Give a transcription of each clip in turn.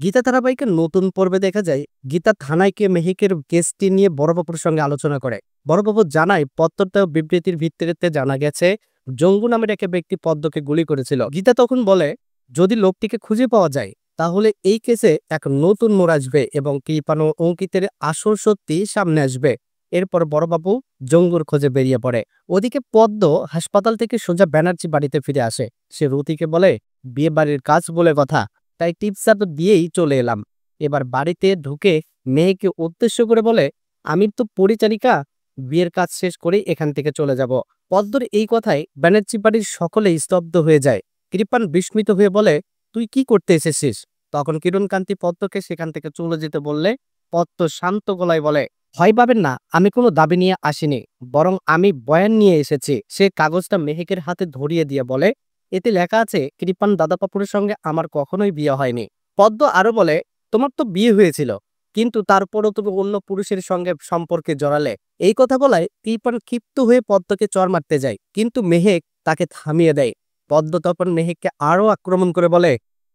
গীতা ধারাবাহিকের নতুন পর্বে দেখা যায় গীতা থানায় গিয়ে মেহিকের কেসটি নিয়ে বড়বাবুর সঙ্গে আলোচনা করে। বড়বাবু জানায় পদ্মটা বিবৃতির ভিত্তিতে জানা গেছে জঙ্গু নামের এক ব্যক্তি পদ্মকে গুলি করেছিল। গীতা তখন বলে যদি লোকটিকে খুঁজে পাওয়া যায় তাহলে এই কেসে এক নতুন মোড় আসবে এবং কৃপাণ ও অঙ্কিতের আসল সত্যি সামনে আসবে। এরপর বড়বাবু জঙ্গুর খোঁজে বেরিয়ে পড়ে। ওদিকে পদ্ম হাসপাতাল থেকে সোজা ব্যানার্জি বাড়িতে ফিরে আসে। সে রতিকে বলে বিয়ে বাড়ির কাজ বলে কথা, তাই টিপসাপ দিয়েই চলে এলাম। এবার বাড়িতে ঢুকে মেয়েকে উদ্দেশ্য করে বলে আমি তো পরিচারিকা, বিয়ের কাজ শেষ করেই এখান থেকে চলে যাব। পদ্মর এই কথায় ব্যানার্জি বাড়ির সকলেই স্তব্ধ হয়ে যায়। কৃপান বিস্মিত হয়ে বলে তুই কি করতে এসেছিস? তখন কিরণকান্তি পদ্মকে সেখান থেকে চলে যেতে বললে পদ্ম শান্ত গলায় বলে ভয় পাবেন না, আমি কোনো দাবি নিয়ে আসিনি, বরং আমি বয়ান নিয়ে এসেছি। সে কাগজটা মেহেকের হাতে ধরিয়ে দিয়ে বলে এতে লেখা আছে কৃপান দাদাপাপুরের সঙ্গে আমার কখনোই বিয়ে হয়নি। পদ্ম আরো বলে তোমার তো বিয়ে হয়েছিল, কিন্তু তারপরও তুমি অন্য পুরুষের সঙ্গে সম্পর্কে জড়ালে। এই কথা বলায় কৃপান ক্ষিপ্ত হয়ে পদ্মকে চড় মারতে যায়, কিন্তু মেহেক তাকে থামিয়ে দেয়। পদ্ম তখন মেহেককে আরো আক্রমণ করে বলে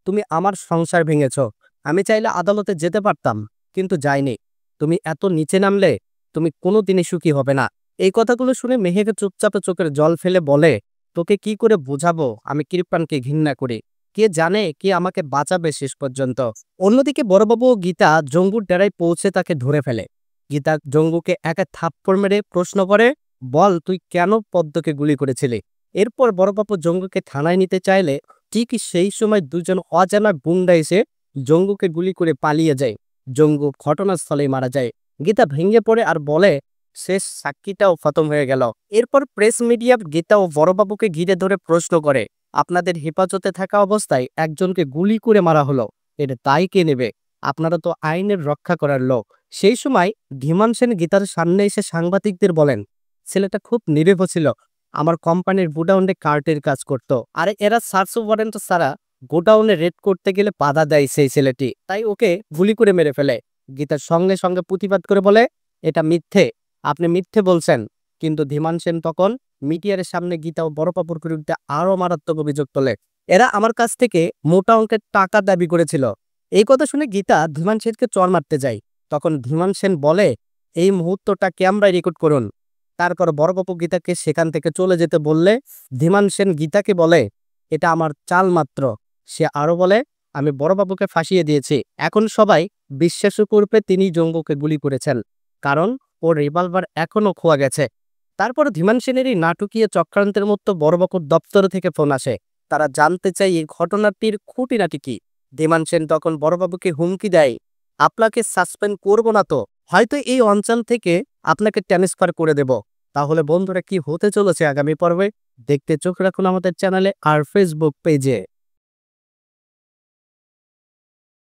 তুমি আমার সংসার ভেঙেছ, আমি চাইলে আদালতে যেতে পারতাম, কিন্তু যাইনি। তুমি এত নিচে নামলে তুমি কোনোদিনই সুখী হবে না। এই কথাগুলো শুনে মেহেক চুপচাপে চোখের জল ফেলে বলে তোকে কি করে বোঝাবো আমি কৃপানকে ঘৃণা করি, কে জানে কে আমাকে বাঁচাবে শেষ পর্যন্ত। অন্যদিকে বড়বাবু ও গীতা জঙ্গুর ডেরায় পৌঁছে তাকে ধরে ফেলে। গীতা জঙ্গুকে একা থাপ্পড় মেরে প্রশ্ন করে বল তুই কেন পদ্মকে গুলি করেছিলি। এরপর বড়বাবু জঙ্গুকে থানায় নিতে চাইলে ঠিক সেই সময় দুজন অজানা গুন্ডা এসে জঙ্গুকে গুলি করে পালিয়ে যায়। জঙ্গু ঘটনাস্থলেই মারা যায়। গীতা ভেঙে পড়ে আর বলে শেষ সাক্ষীটাও খতম হয়ে গেল। এরপর প্রেস মিডিয়া গীতা ও বড়বাবুকে ঘিরে ধরে প্রশ্ন করে আপনাদের হেফাজতে থাকা অবস্থায় একজনকে গুলি করে মারা হলো, এর দায় কে নেবে? আপনারা তো আইনের রক্ষা করার লোক। সেই সময় ধীমান সেন গীতার সামনে এসে সাংবাদিকদের বলেন ছেলেটা খুব নিরীহ ছিল, আমার কোম্পানির গোডাউনে কার্টের কাজ করত, আর এরা সার্চ ওয়ারেন্ট ছাড়া গোডাউনে রেড করতে গেলে বাধা দেয় সেই ছেলেটি, তাই ওকে গুলি করে মেরে ফেলে। গীতার সঙ্গে সঙ্গে প্রতিবাদ করে বলে এটা মিথ্যে, আপনি মিথ্যে বলছেন। কিন্তু ধীমান সেন তখন মিডিয়ার সামনে গীতা ও বড়বাবুর বিরুদ্ধে আরো মারাত্মক অভিযোগ তোলে। এরা আমার কাছ থেকে মোটা অঙ্কের টাকা দাবি করেছিল। এই কথা শুনে গীতা ধীমান সেনকে চড় মারতে যায়। তখন ধীমান সেন বলে এই মুহূর্তটা ক্যামেরায় রেকর্ড করুন। তারপর বড়বাবু গীতাকে সেখান থেকে চলে যেতে বললে ধীমান সেন গীতাকে বলে এটা আমার চাল মাত্র। সে আরো বলে আমি বড়বাবুকে ফাঁসিয়ে দিয়েছি, এখন সবাই বিশ্বাস করবে তিনি জঙ্গুকে গুলি করেছেন, কারণ ওর রিভলভার এখনো খোয়া গেছে। তারপর ধীমান সেনের এই নাটকীয় চক্রান্তের মতো বড়বাবুর দপ্তর থেকে ফোন আসে। তারা জানতে চায় এই ঘটনাটির খুঁটিনাটি কি। ধীমান সেন তখন বড়বাবুকে হুমকি দেয় আপনাকে সাসপেন্ড করব না তো হয়তো এই অঞ্চল থেকে আপনাকে ট্রান্সফার করে দেব। তাহলে বন্ধুরা কি হতে চলেছে আগামী পর্বে দেখতে চোখ রাখুন আমাদের চ্যানেলে আর ফেসবুক পেজে।